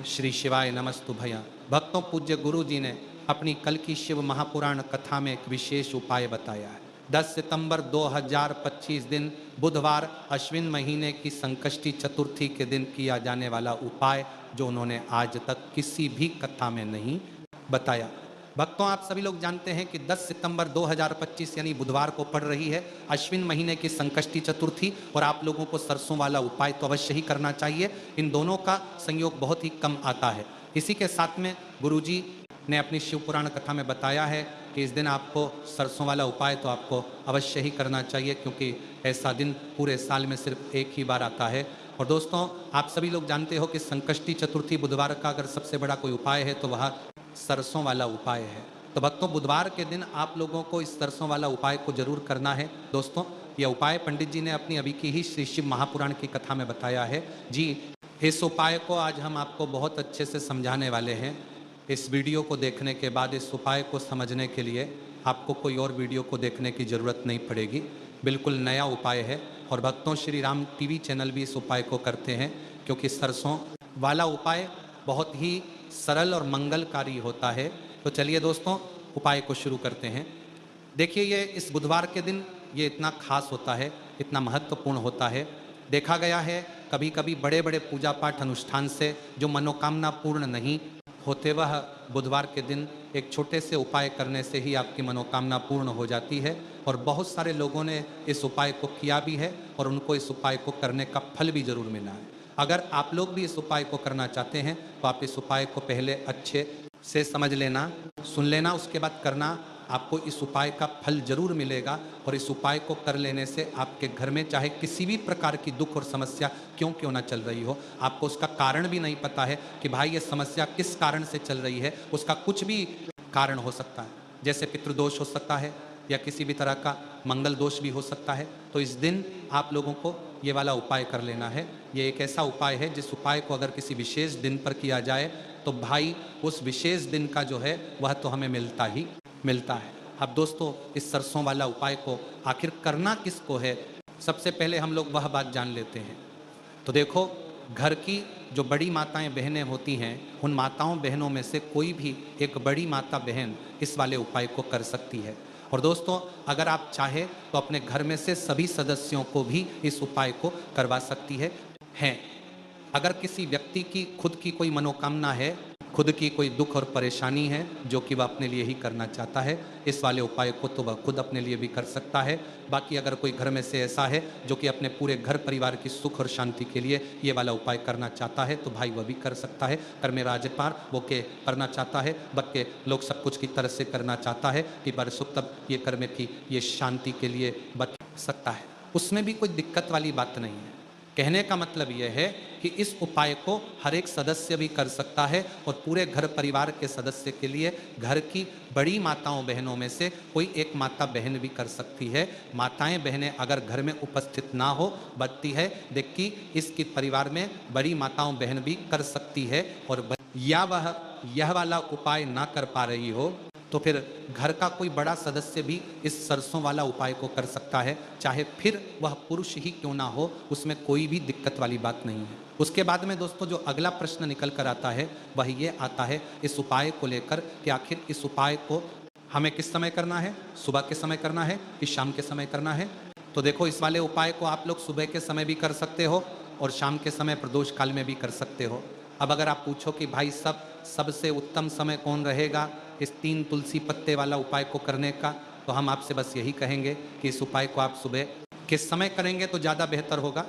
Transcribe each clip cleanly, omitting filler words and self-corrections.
श्री शिवाय नमस्तु भैया। भक्तों, पूज्य गुरु जी ने अपनी कल की शिव महापुराण कथा में एक विशेष उपाय बताया है। 10 सितंबर 2025 दिन बुधवार अश्विन महीने की संकष्टी चतुर्थी के दिन किया जाने वाला उपाय, जो उन्होंने आज तक किसी भी कथा में नहीं बताया। भक्तों, आप सभी लोग जानते हैं कि 10 सितंबर 2025 यानी बुधवार को पड़ रही है अश्विन महीने की संकष्टी चतुर्थी, और आप लोगों को सरसों वाला उपाय तो अवश्य ही करना चाहिए। इन दोनों का संयोग बहुत ही कम आता है। इसी के साथ में गुरुजी ने अपनी शिव पुराण कथा में बताया है कि इस दिन आपको सरसों वाला उपाय तो आपको अवश्य ही करना चाहिए, क्योंकि ऐसा दिन पूरे साल में सिर्फ एक ही बार आता है। और दोस्तों, आप सभी लोग जानते हो कि संकष्टी चतुर्थी बुधवार का अगर सबसे बड़ा कोई उपाय है तो वह सरसों वाला उपाय है। तो भक्तों, बुधवार के दिन आप लोगों को इस सरसों वाला उपाय को जरूर करना है। दोस्तों, यह उपाय पंडित जी ने अपनी अभी की ही श्री शिव महापुराण की कथा में बताया है जी। इस उपाय को आज हम आपको बहुत अच्छे से समझाने वाले हैं। इस वीडियो को देखने के बाद इस उपाय को समझने के लिए आपको कोई और वीडियो को देखने की ज़रूरत नहीं पड़ेगी। बिल्कुल नया उपाय है। और भक्तों, श्री राम टीवी चैनल भी इस उपाय को करते हैं, क्योंकि सरसों वाला उपाय बहुत ही सरल और मंगलकारी होता है। तो चलिए दोस्तों, उपाय को शुरू करते हैं। देखिए, ये इस बुधवार के दिन ये इतना खास होता है, इतना महत्वपूर्ण होता है। देखा गया है कभी कभी बड़े बड़े पूजा पाठ अनुष्ठान से जो मनोकामना पूर्ण नहीं होते, वह बुधवार के दिन एक छोटे से उपाय करने से ही आपकी मनोकामना पूर्ण हो जाती है। और बहुत सारे लोगों ने इस उपाय को किया भी है और उनको इस उपाय को करने का फल भी जरूर मिला है। अगर आप लोग भी इस उपाय को करना चाहते हैं तो आप इस उपाय को पहले अच्छे से समझ लेना, सुन लेना, उसके बाद करना। आपको इस उपाय का फल जरूर मिलेगा। और इस उपाय को कर लेने से आपके घर में चाहे किसी भी प्रकार की दुख और समस्या क्यों ना चल रही हो, आपको उसका कारण भी नहीं पता है कि भाई ये समस्या किस कारण से चल रही है, उसका कुछ भी कारण हो सकता है। जैसे पितृदोष हो सकता है या किसी भी तरह का मंगल दोष भी हो सकता है। तो इस दिन आप लोगों को ये वाला उपाय कर लेना है। ये एक ऐसा उपाय है जिस उपाय को अगर किसी विशेष दिन पर किया जाए तो भाई उस विशेष दिन का जो है वह तो हमें मिलता ही मिलता है। अब दोस्तों, इस सरसों वाला उपाय को आखिर करना किसको है, सबसे पहले हम लोग वह बात जान लेते हैं। तो देखो, घर की जो बड़ी माताएं बहनें होती हैं, उन माताओं बहनों में से कोई भी एक बड़ी माता बहन इस वाले उपाय को कर सकती है। और दोस्तों, अगर आप चाहे तो अपने घर में से सभी सदस्यों को भी इस उपाय को करवा सकती है। अगर किसी व्यक्ति की खुद की कोई मनोकामना है, खुद की कोई दुख और परेशानी है जो कि वह अपने लिए ही करना चाहता है, इस वाले उपाय को तो वह खुद अपने लिए भी कर सकता है। बाकी अगर कोई घर में से ऐसा है जो कि अपने पूरे घर परिवार की सुख और शांति के लिए ये वाला उपाय करना चाहता है, तो भाई वह भी कर सकता है। कर में राजपार वो के करना चाहता है, बक के लोग सब कुछ की तरह से करना चाहता है कि पर सुख तब ये कर्म की ये शांति के लिए बच सकता है। उसमें भी कोई दिक्कत वाली बात नहीं है। कहने का मतलब यह है कि इस उपाय को हर एक सदस्य भी कर सकता है और पूरे घर परिवार के सदस्य के लिए घर की बड़ी माताओं बहनों में से कोई एक माता बहन भी कर सकती है। माताएं बहनें अगर घर में उपस्थित ना हो बचती है, देखिए इसकी परिवार में बड़ी माताओं बहन भी कर सकती है। और या वह यह वाला उपाय ना कर पा रही हो तो फिर घर का कोई बड़ा सदस्य भी इस सरसों वाला उपाय को कर सकता है, चाहे फिर वह पुरुष ही क्यों ना हो, उसमें कोई भी दिक्कत वाली बात नहीं है। उसके बाद में दोस्तों, जो अगला प्रश्न निकल कर आता है वह ये आता है इस उपाय को लेकर कि आखिर इस उपाय को हमें किस समय करना है, सुबह के समय करना है कि शाम के समय करना है। तो देखो, इस वाले उपाय को आप लोग सुबह के समय भी कर सकते हो और शाम के समय प्रदोष काल में भी कर सकते हो। अब अगर आप पूछो कि भाई सबसे उत्तम समय कौन रहेगा इस 3 तुलसी पत्ते वाला उपाय को करने का, तो हम आपसे बस यही कहेंगे कि इस उपाय को आप सुबह किस समय करेंगे तो ज़्यादा बेहतर होगा।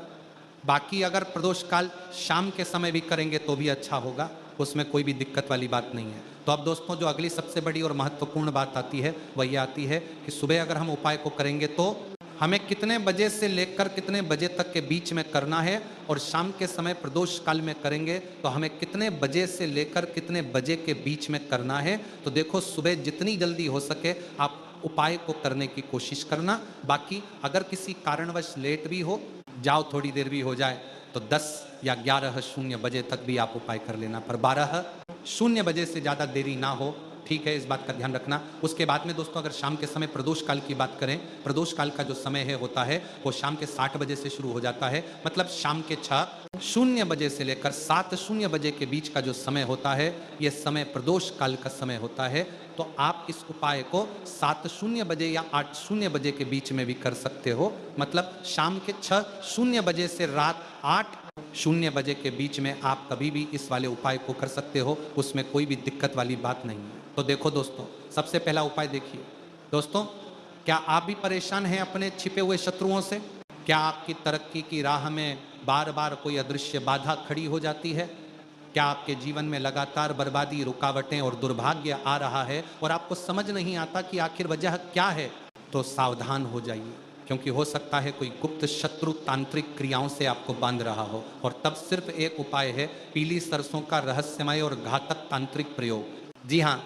बाकी अगर प्रदोष काल शाम के समय भी करेंगे तो भी अच्छा होगा, उसमें कोई भी दिक्कत वाली बात नहीं है। तो अब दोस्तों, जो अगली सबसे बड़ी और महत्वपूर्ण बात आती है वह ये आती है कि सुबह अगर हम उपाय को करेंगे तो हमें कितने बजे से लेकर कितने बजे तक के बीच में करना है, और शाम के समय प्रदोष काल में करेंगे तो हमें कितने बजे से लेकर कितने बजे के बीच में करना है। तो देखो, सुबह जितनी जल्दी हो सके आप उपाय को करने की कोशिश करना। बाकी अगर किसी कारणवश लेट भी हो जाओ, थोड़ी देर भी हो जाए, तो 10 या 11:00 बजे तक भी आप उपाय कर लेना, पर 12:00 बजे से ज़्यादा देरी ना हो ठीक है, इस बात का ध्यान रखना। उसके बाद में दोस्तों अगर शाम के समय प्रदोष काल की बात करें, प्रदोष काल का जो समय है होता है वो शाम के 60 बजे से शुरू हो जाता है, मतलब शाम के 6:00 बजे से लेकर 7:00 बजे के बीच का जो समय होता है ये समय प्रदोष काल का समय होता है। तो आप इस उपाय को 7:00 बजे या 8:00 बजे के बीच में भी कर सकते हो, मतलब शाम के 6:00 बजे से रात 8:00 बजे के बीच में आप कभी भी इस वाले उपाय को कर सकते हो, उसमें कोई भी दिक्कत वाली बात नहीं है। तो देखो दोस्तों, सबसे पहला उपाय देखिए। दोस्तों, क्या आप भी परेशान हैं अपने छिपे हुए शत्रुओं से? क्या आपकी तरक्की की राह में बार बार कोई अदृश्य बाधा खड़ी हो जाती है? क्या आपके जीवन में लगातार बर्बादी, रुकावटें और दुर्भाग्य आ रहा है और आपको समझ नहीं आता कि आखिर वजह क्या है? तो सावधान हो जाइए, क्योंकि हो सकता है कोई गुप्त शत्रु तांत्रिक क्रियाओं से आपको बांध रहा हो। और तब सिर्फ एक उपाय है, पीली सरसों का रहस्यमय और घातक तांत्रिक प्रयोग। जी हाँ,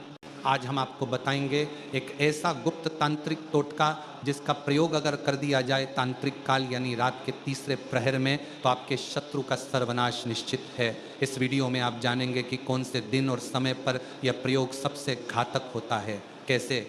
आज हम आपको बताएंगे एक ऐसा गुप्त तांत्रिक टोटका जिसका प्रयोग अगर कर दिया जाए तांत्रिक काल यानी रात के तीसरे प्रहर में तो आपके शत्रु का सर्वनाश निश्चित है। इस वीडियो में आप जानेंगे कि कौन से दिन और समय पर यह प्रयोग सबसे घातक होता है। कैसे?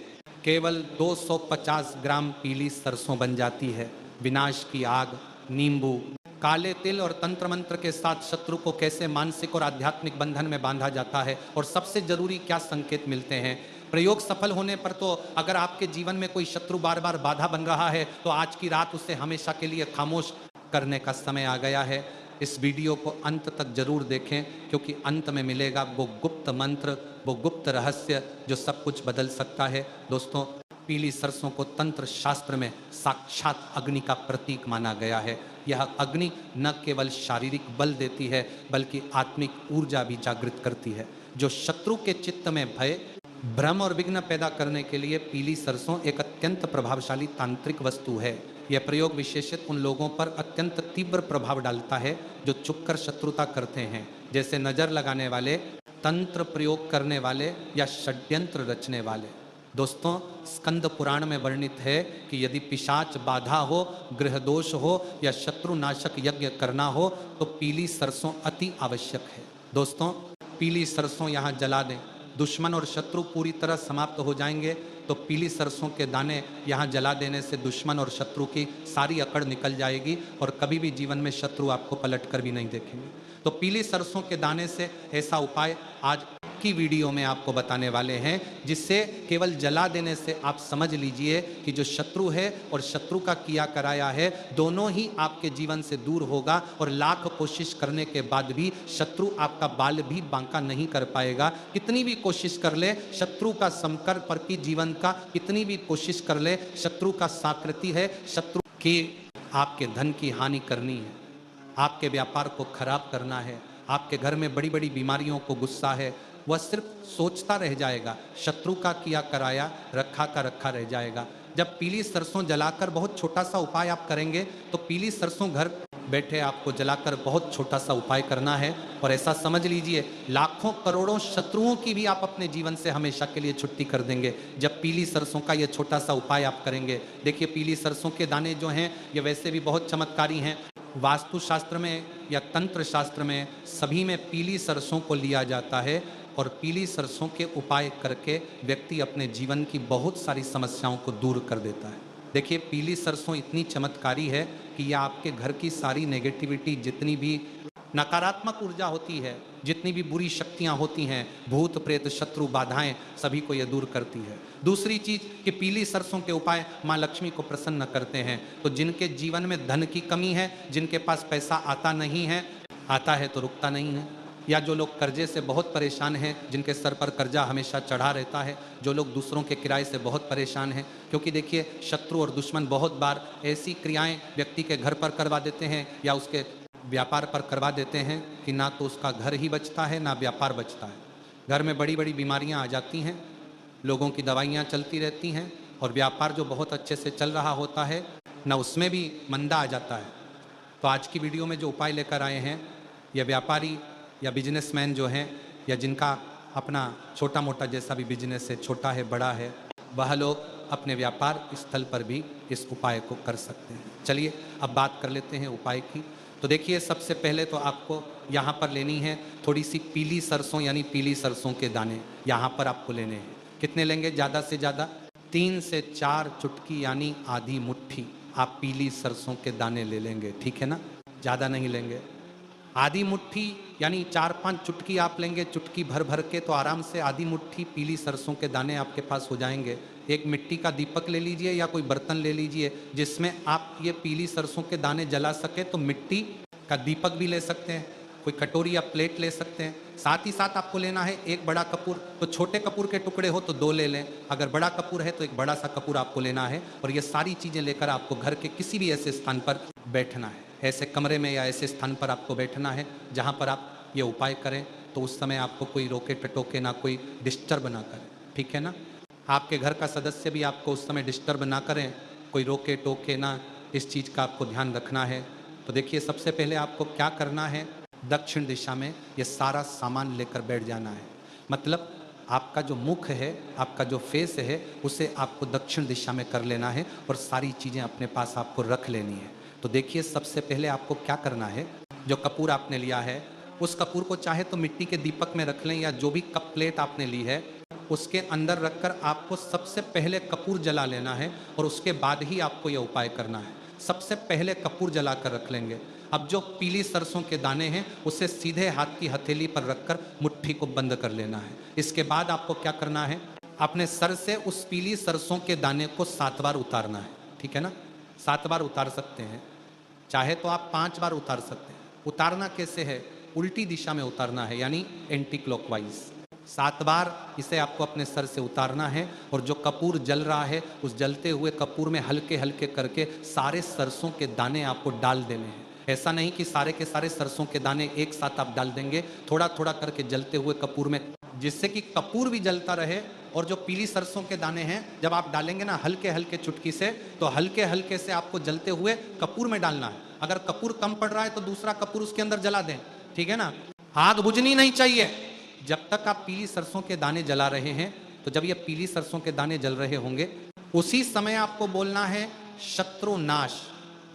केवल 250 ग्राम पीली सरसों बन जाती है। विनाश की आग, नींबू, काले तिल और तंत्र मंत्र के साथ शत्रु को कैसे मानसिक और आध्यात्मिक बंधन में बांधा जाता है और सबसे जरूरी क्या संकेत मिलते हैं। प्रयोग सफल होने पर तो अगर आपके जीवन में कोई शत्रु बार बार बाधा बन रहा है तो आज की रात उसे हमेशा के लिए खामोश करने का समय आ गया है। इस वीडियो को अंत तक जरूर देखें, क्योंकि अंत में मिलेगा वो गुप्त मंत्र, वो गुप्त रहस्य जो सब कुछ बदल सकता है। दोस्तों, पीली सरसों को तंत्र शास्त्र में साक्षात अग्नि का प्रतीक माना गया है। यह अग्नि न केवल शारीरिक बल देती है बल्कि आत्मिक ऊर्जा भी जागृत करती है। जो शत्रु के चित्त में भय, भ्रम और विघ्न पैदा करने के लिए पीली सरसों एक अत्यंत प्रभावशाली तांत्रिक वस्तु है। यह प्रयोग विशेषत उन लोगों पर अत्यंत तीव्र प्रभाव डालता है जो छुपकर शत्रुता करते हैं, जैसे नजर लगाने वाले, तंत्र प्रयोग करने वाले या षड्यंत्र रचने वाले। दोस्तों, स्कंद पुराण में वर्णित है कि यदि पिशाच बाधा हो, गृह दोष हो या शत्रु नाशक यज्ञ करना हो तो पीली सरसों अति आवश्यक है। दोस्तों, पीली सरसों यहाँ जला दें, दुश्मन और शत्रु पूरी तरह समाप्त हो जाएंगे। तो पीली सरसों के दाने यहाँ जला देने से दुश्मन और शत्रु की सारी अकड़ निकल जाएगी और कभी भी जीवन में शत्रु आपको पलट कर भी नहीं देखेंगे। तो पीली सरसों के दाने से ऐसा उपाय आज की वीडियो में आपको बताने वाले हैं, जिससे केवल जला देने से आप समझ लीजिए कि जो शत्रु है और शत्रु का किया कराया है दोनों ही आपके जीवन से दूर होगा और लाख कोशिश करने के बाद भी शत्रु आपका बाल भी बांका नहीं कर पाएगा। कितनी भी कोशिश कर ले शत्रु का समकर पर की जीवन का, कितनी भी कोशिश कर ले शत्रु का साकृति है, शत्रु की आपके धन की हानि करनी है, आपके व्यापार को खराब करना है, आपके घर में बड़ी बड़ी बीमारियों को गुस्सा है, वह सिर्फ सोचता रह जाएगा। शत्रु का किया कराया रखा का रखा रह जाएगा। जब पीली सरसों जलाकर बहुत छोटा सा उपाय आप करेंगे तो पीली सरसों घर बैठे आपको जलाकर बहुत छोटा सा उपाय करना है और ऐसा समझ लीजिए लाखों करोड़ों शत्रुओं की भी आप अपने जीवन से हमेशा के लिए छुट्टी कर देंगे जब पीली सरसों का ये छोटा सा उपाय आप करेंगे। देखिए, पीली सरसों के दाने जो हैं ये वैसे भी बहुत चमत्कारी हैं। वास्तु शास्त्र में या तंत्र शास्त्र में सभी में पीली सरसों को लिया जाता है और पीली सरसों के उपाय करके व्यक्ति अपने जीवन की बहुत सारी समस्याओं को दूर कर देता है। देखिए, पीली सरसों इतनी चमत्कारी है कि यह आपके घर की सारी नेगेटिविटी, जितनी भी नकारात्मक ऊर्जा होती है, जितनी भी बुरी शक्तियां होती हैं, भूत प्रेत शत्रु बाधाएं, सभी को यह दूर करती है। दूसरी चीज कि पीली सरसों के उपाय माँ लक्ष्मी को प्रसन्न करते हैं। तो जिनके जीवन में धन की कमी है, जिनके पास पैसा आता नहीं है, आता है तो रुकता नहीं है, या जो लोग कर्जे से बहुत परेशान हैं, जिनके सर पर कर्जा हमेशा चढ़ा रहता है, जो लोग दूसरों के किराए से बहुत परेशान हैं, क्योंकि देखिए शत्रु और दुश्मन बहुत बार ऐसी क्रियाएं व्यक्ति के घर पर करवा देते हैं या उसके व्यापार पर करवा देते हैं कि ना तो उसका घर ही बचता है ना व्यापार बचता है। घर में बड़ी बड़ी बीमारियां आ जाती हैं, लोगों की दवाइयां चलती रहती हैं और व्यापार जो बहुत अच्छे से चल रहा होता है ना उसमें भी मंदा आ जाता है। तो आज की वीडियो में जो उपाय लेकर आए हैं, यह व्यापारी या बिजनेसमैन जो हैं या जिनका अपना छोटा मोटा जैसा भी बिजनेस है, छोटा है बड़ा है, वह लोग अपने व्यापार स्थल पर भी इस उपाय को कर सकते हैं। चलिए अब बात कर लेते हैं उपाय की। तो देखिए, सबसे पहले तो आपको यहाँ पर लेनी है थोड़ी सी पीली सरसों, यानी पीली सरसों के दाने यहाँ पर आपको लेने हैं। कितने लेंगे ज़्यादा से ज़्यादा? 3 से 4 चुटकी यानी आधी मुट्ठी आप पीली सरसों के दाने ले लेंगे, ठीक है ना? ज़्यादा नहीं लेंगे। आधी मुट्ठी यानी 4-5 चुटकी आप लेंगे, चुटकी भर भर के, तो आराम से आधी मुट्ठी पीली सरसों के दाने आपके पास हो जाएंगे। एक मिट्टी का दीपक ले लीजिए या कोई बर्तन ले लीजिए जिसमें आप ये पीली सरसों के दाने जला सके, तो मिट्टी का दीपक भी ले सकते हैं, कोई कटोरी या प्लेट ले सकते हैं। साथ ही साथ आपको लेना है एक बड़ा कपूर, तो छोटे कपूर के टुकड़े हो तो 2 ले लें, अगर बड़ा कपूर है तो एक बड़ा सा कपूर आपको लेना है। और ये सारी चीज़ें लेकर आपको घर के किसी भी ऐसे स्थान पर बैठना है, ऐसे कमरे में या ऐसे स्थान पर आपको बैठना है जहाँ पर आप ये उपाय करें तो उस समय आपको कोई रोके टटोके ना, कोई डिस्टर्ब ना करें, ठीक है ना? आपके घर का सदस्य भी आपको उस समय डिस्टर्ब ना करें, कोई रोके टोके ना, इस चीज़ का आपको ध्यान रखना है। तो देखिए सबसे पहले आपको क्या करना है, दक्षिण दिशा में ये सारा सामान लेकर बैठ जाना है। मतलब आपका जो मुख है, आपका जो फेस है, उसे आपको दक्षिण दिशा में कर लेना है और सारी चीज़ें अपने पास आपको रख लेनी है। तो देखिए सबसे पहले आपको क्या करना है, जो कपूर आपने लिया है उस कपूर को चाहे तो मिट्टी के दीपक में रख लें या जो भी कप प्लेट आपने ली है उसके अंदर रखकर आपको सबसे पहले कपूर जला लेना है और उसके बाद ही आपको यह उपाय करना है। सबसे पहले कपूर जला कर रख लेंगे। अब जो पीली सरसों के दाने हैं उसे सीधे हाथ की हथेली पर रखकर मुट्ठी को बंद कर लेना है। इसके बाद आपको क्या करना है, अपने सर से उस पीली सरसों के दाने को 7 बार उतारना है, ठीक है ना? 7 बार उतार सकते हैं, चाहे तो आप 5 बार उतार सकते हैं। उतारना कैसे है, उल्टी दिशा में उतारना है, यानी एंटी क्लॉकवाइज। 7 बार इसे आपको अपने सर से उतारना है और जो कपूर जल रहा है उस जलते हुए कपूर में हल्के हल्के करके सारे सरसों के दाने आपको डाल देने हैं। ऐसा नहीं कि सारे के सारे सरसों के दाने एक साथ आप डाल देंगे, थोड़ा थोड़ा करके जलते हुए कपूर में, जिससे कि कपूर भी जलता रहे। और जो पीली सरसों के दाने हैं जब आप डालेंगे ना हल्के हल्के चुटकी से, तो हल्के हल्के से आपको जलते हुए कपूर में डालना है। अगर कपूर कम पड़ रहा है तो दूसरा कपूर उसके अंदर जला दें, ठीक है ना? आग बुझनी नहीं चाहिए जब तक आप पीली सरसों के दाने जला रहे हैं। तो जब ये पीली सरसों के दाने जल रहे होंगे उसी समय आपको बोलना है शत्रुनाश,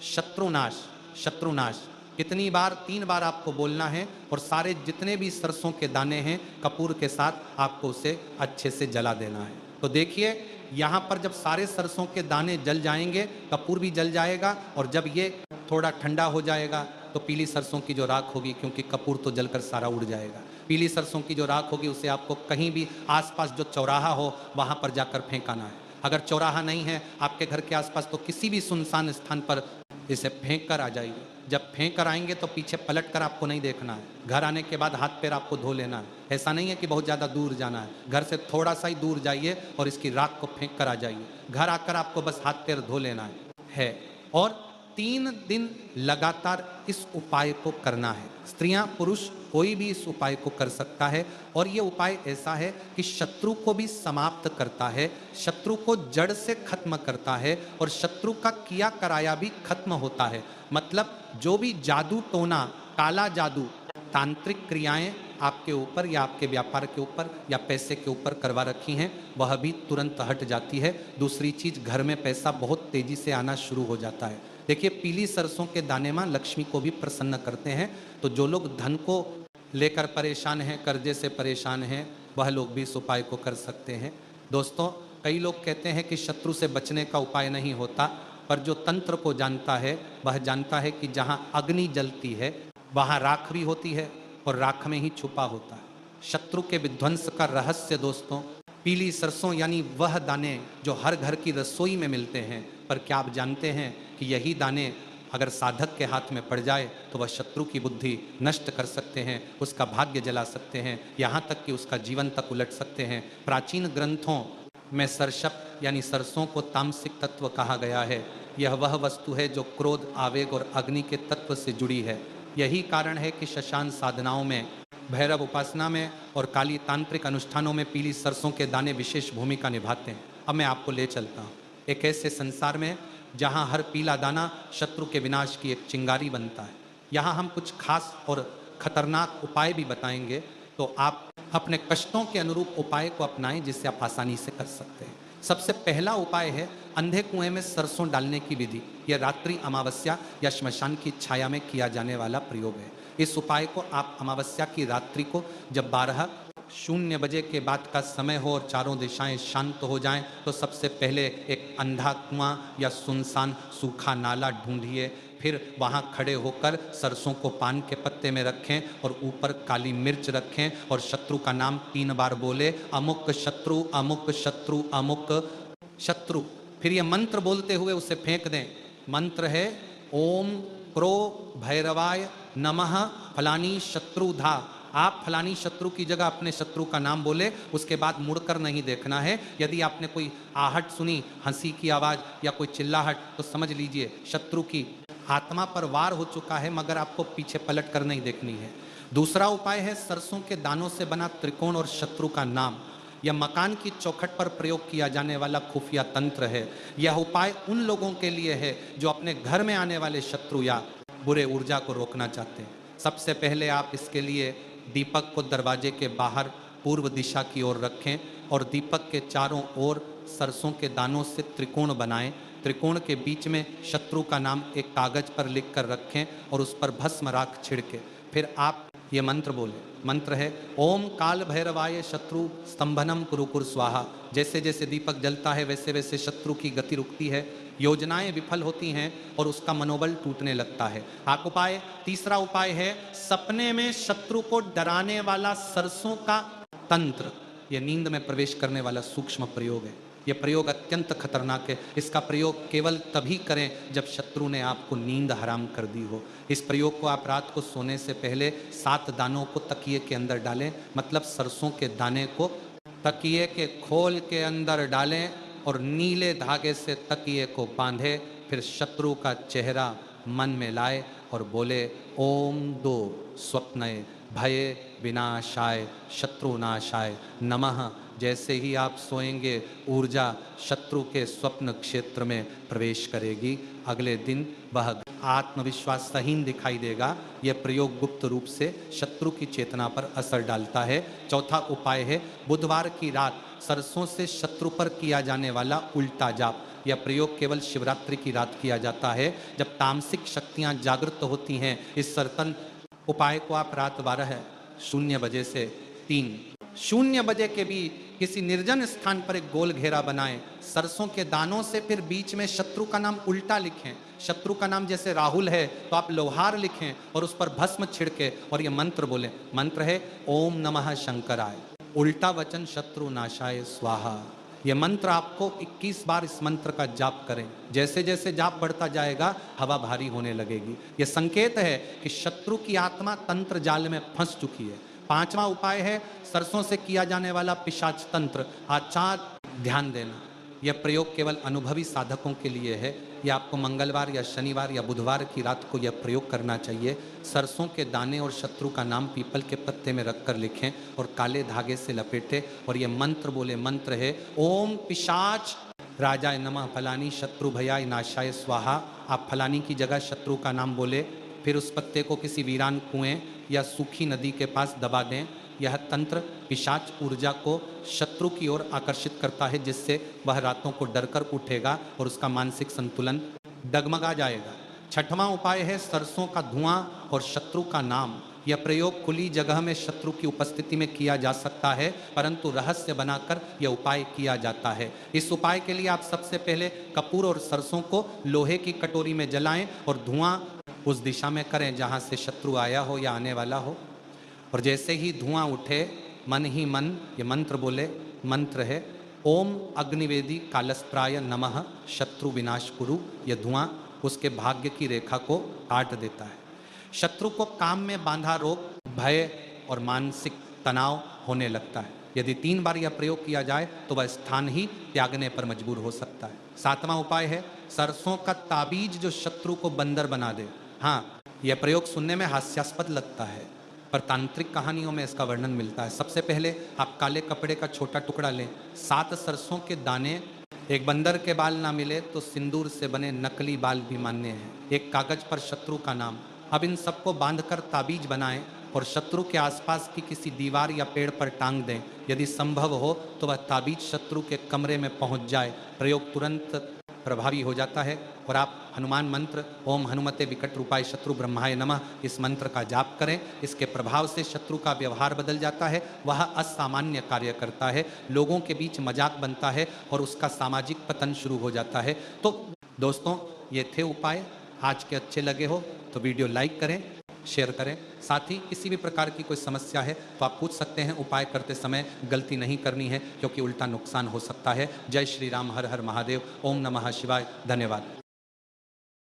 शत्रुनाश, शत्रुनाश। कितनी बार? 3 बार आपको बोलना है और सारे जितने भी सरसों के दाने हैं कपूर के साथ आपको उसे अच्छे से जला देना है। तो देखिए यहाँ पर जब सारे सरसों के दाने जल जाएंगे कपूर भी जल जाएगा और जब ये थोड़ा ठंडा हो जाएगा तो पीली सरसों की जो राख होगी, क्योंकि कपूर तो जलकर सारा उड़ जाएगा, पीली सरसों की जो राख होगी उसे आपको कहीं भी आसपास जो चौराहा हो वहाँ पर जाकर फेंकाना है। अगर चौराहा नहीं है आपके घर के आसपास तो किसी भी सुनसान स्थान पर इसे फेंक कर आ जाइए। जब फेंक कर आएंगे तो पीछे पलट कर आपको नहीं देखना है। घर आने के बाद हाथ पैर आपको धो लेना है। ऐसा नहीं है कि बहुत ज़्यादा दूर जाना है, घर से थोड़ा सा ही दूर जाइए और इसकी राख को फेंक कर आ जाइए। घर आकर आपको बस हाथ पैर धो लेना है। और 3 दिन लगातार इस उपाय को करना है। स्त्रियां पुरुष कोई भी इस उपाय को कर सकता है और ये उपाय ऐसा है कि शत्रु को भी समाप्त करता है, शत्रु को जड़ से खत्म करता है और शत्रु का किया कराया भी खत्म होता है। मतलब जो भी जादू टोना, काला जादू, तांत्रिक क्रियाएं आपके ऊपर या आपके व्यापार के ऊपर या पैसे के ऊपर करवा रखी हैं वह भी तुरंत हट जाती है। दूसरी चीज, घर में पैसा बहुत तेजी से आना शुरू हो जाता है। देखिए पीली सरसों के दाने मां लक्ष्मी को भी प्रसन्न करते हैं। तो जो लोग धन को लेकर परेशान हैं, कर्जे से परेशान हैं, वह लोग भी इस उपाय को कर सकते हैं। दोस्तों कई लोग कहते हैं कि शत्रु से बचने का उपाय नहीं होता, पर जो तंत्र को जानता है वह जानता है कि जहाँ अग्नि जलती है वहाँ राख भी होती है और राख में ही छुपा होता है शत्रु के विध्वंस का रहस्य। दोस्तों पीली सरसों यानी वह दाने जो हर घर की रसोई में मिलते हैं, पर क्या आप जानते हैं कि यही दाने अगर साधक के हाथ में पड़ जाए तो वह शत्रु की बुद्धि नष्ट कर सकते हैं, उसका भाग्य जला सकते हैं, यहाँ तक कि उसका जीवन तक उलट सकते हैं। प्राचीन ग्रंथों में सरसप यानी सरसों को तामसिक तत्व कहा गया है। यह वह वस्तु है जो क्रोध, आवेग और अग्नि के तत्व से जुड़ी है। यही कारण है कि शशान साधनाओं में, भैरव उपासना में और काली तांत्रिक अनुष्ठानों में पीली सरसों के दाने विशेष भूमिका निभाते हैं। अब मैं आपको ले चलता हूँ एक ऐसे संसार में जहाँ हर पीला दाना शत्रु के विनाश की एक चिंगारी बनता है। यहाँ हम कुछ खास और खतरनाक उपाय भी बताएंगे, तो आप अपने कष्टों के अनुरूप उपाय को अपनाएं जिससे आप आसानी से कर सकते हैं। सबसे पहला उपाय है अंधे कुएं में सरसों डालने की विधि। यह रात्रि अमावस्या या श्मशान की छाया में किया जाने वाला प्रयोग है। इस उपाय को आप अमावस्या की रात्रि को जब 12 0 बजे के बाद का समय हो और चारों दिशाएं शांत हो जाएं, तो सबसे पहले एक अंधा कुआं या सुनसान सूखा नाला ढूंढिए। फिर वहां खड़े होकर सरसों को पान के पत्ते में रखें और ऊपर काली मिर्च रखें और शत्रु का नाम 3 बार बोले, अमुक शत्रु, अमुक शत्रु, अमुक शत्रु। फिर ये मंत्र बोलते हुए उसे फेंक दें। मंत्र है ओम क्रो भैरवाय नमः फलानी शत्रुधा। आप फलानी शत्रु की जगह अपने शत्रु का नाम बोले, उसके बाद मुड़कर नहीं देखना है। यदि आपने कोई आहट सुनी, हंसी की आवाज़ या कोई चिल्लाहट, तो समझ लीजिए शत्रु की आत्मा पर वार हो चुका है, मगर आपको पीछे पलट कर नहीं देखनी है। दूसरा उपाय है सरसों के दानों से बना त्रिकोण और शत्रु का नाम। यह मकान की चौखट पर प्रयोग किया जाने वाला खुफिया तंत्र है। यह उपाय उन लोगों के लिए है जो अपने घर में आने वाले शत्रु या बुरे ऊर्जा को रोकना चाहते हैं। सबसे पहले आप इसके लिए दीपक को दरवाजे के बाहर पूर्व दिशा की ओर रखें और दीपक के चारों ओर सरसों के दानों से त्रिकोण बनाएं। त्रिकोण के बीच में शत्रु का नाम एक कागज पर लिख कर रखें और उस पर भस्म राख छिड़के। फिर आप ये मंत्र बोले। मंत्र है ओम काल भैरवाय शत्रु स्तंभनम कुरुकुर स्वाहा। जैसे जैसे दीपक जलता है वैसे वैसे शत्रु की गति रुकती है, योजनाएं विफल होती हैं और उसका मनोबल टूटने लगता है। आप उपाय, तीसरा उपाय है सपने में शत्रु को डराने वाला सरसों का तंत्र। यह नींद में प्रवेश करने वाला सूक्ष्म प्रयोग है। यह प्रयोग अत्यंत खतरनाक है। इसका प्रयोग केवल तभी करें जब शत्रु ने आपको नींद हराम कर दी हो। इस प्रयोग को आप रात को सोने से पहले 7 दानों को तकिए के अंदर डालें, मतलब सरसों के दाने को तकिए के खोल के अंदर डालें और नीले धागे से तकिए को बांधे। फिर शत्रु का चेहरा मन में लाए और बोले ओम दो स्वप्नय भय विनाशाय शत्रुनाशाय नमः। जैसे ही आप सोएंगे ऊर्जा शत्रु के स्वप्न क्षेत्र में प्रवेश करेगी। अगले दिन वह आत्मविश्वासहीन दिखाई देगा। यह प्रयोग गुप्त रूप से शत्रु की चेतना पर असर डालता है। चौथा उपाय है बुधवार की रात सरसों से शत्रु पर किया जाने वाला उल्टा जाप। यह प्रयोग केवल शिवरात्रि की रात किया जाता है, जब तामसिक शक्तियां जागृत होती हैं। इस सर्तन उपाय को आप रात 0 बजे से 0 बजे के भी किसी निर्जन स्थान पर एक गोल घेरा बनाएं। सरसों के दानों से फिर बीच में शत्रु का नाम उल्टा लिखें। शत्रु का नाम जैसे राहुल है तो आप लोहार लिखें और उस पर भस्म छिड़के और ये मंत्र बोलें। मंत्र है ओम नमः शंकराय, उल्टा वचन शत्रु नाशाय स्वाहा। ये मंत्र आपको 21 बार इस मंत्र का जाप करें। जैसे जैसे जाप बढ़ता जाएगा हवा भारी होने लगेगी। यह संकेत है कि शत्रु की आत्मा तंत्र जाल में फंस चुकी है। 5वां उपाय है सरसों से किया जाने वाला पिशाच तंत्र। आचार ध्यान देना, यह प्रयोग केवल अनुभवी साधकों के लिए है। यह आपको मंगलवार या शनिवार या बुधवार की रात को यह प्रयोग करना चाहिए। सरसों के दाने और शत्रु का नाम पीपल के पत्ते में रखकर लिखें और काले धागे से लपेटें और यह मंत्र बोले। मंत्र है ओम पिशाच राजाय नमः फलानी शत्रु भयाय नाशाय स्वाहा। आप फलानी की जगह शत्रु का नाम बोले, फिर उस पत्ते को किसी वीरान कुएं या सूखी नदी के पास दबा दें। यह तंत्र पिशाच ऊर्जा को शत्रु की ओर आकर्षित करता है, जिससे वह रातों को डरकर उठेगा और उसका मानसिक संतुलन डगमगा जाएगा। 6वां उपाय है सरसों का धुआं और शत्रु का नाम। यह प्रयोग खुली जगह में शत्रु की उपस्थिति में किया जा सकता है, परंतु रहस्य बनाकर यह उपाय किया जाता है। इस उपाय के लिए आप सबसे पहले कपूर और सरसों को लोहे की कटोरी में जलाएं और धुआं उस दिशा में करें जहां से शत्रु आया हो या आने वाला हो। और जैसे ही धुआं उठे मन ही मन ये मंत्र बोले। मंत्र है ओम अग्निवेदी कालस्त्राय नमः शत्रु विनाश कुरु। यह धुआं उसके भाग्य की रेखा को काट देता है। शत्रु को काम में बांधा रोग, भय और मानसिक तनाव होने लगता है। यदि 3 बार यह प्रयोग किया जाए तो वह स्थान ही त्यागने पर मजबूर हो सकता है। 7वां उपाय है सरसों का ताबीज जो शत्रु को बंदर बना दे। हाँ, यह प्रयोग सुनने में हास्यास्पद लगता है, पर तांत्रिक कहानियों में इसका वर्णन मिलता है। सबसे पहले आप काले कपड़े का छोटा टुकड़ा लें, 7 सरसों के दाने, एक बंदर के बाल ना मिले तो सिंदूर से बने नकली बाल भी मान्य हैं, एक कागज पर शत्रु का नाम। अब इन सबको बांधकर ताबीज बनाएं और शत्रु के आसपास की किसी दीवार या पेड़ पर टांग दें। यदि संभव हो तो वह ताबीज शत्रु के कमरे में पहुंच जाए। प्रयोग तुरंत प्रभावी हो जाता है। और आप हनुमान मंत्र ओम हनुमते विकट रूपाय शत्रु ब्रह्माय नमः इस मंत्र का जाप करें। इसके प्रभाव से शत्रु का व्यवहार बदल जाता है, वह असामान्य कार्य करता है, लोगों के बीच मजाक बनता है और उसका सामाजिक पतन शुरू हो जाता है। तो दोस्तों, ये थे उपाय। आज के अच्छे लगे हो तो वीडियो लाइक करें, शेयर करें। साथ ही किसी भी प्रकार की कोई समस्या है तो आप पूछ सकते हैं। उपाय करते समय गलती नहीं करनी है, क्योंकि उल्टा नुकसान हो सकता है। जय श्री राम, हर हर महादेव, ओम नमः शिवाय। धन्यवाद।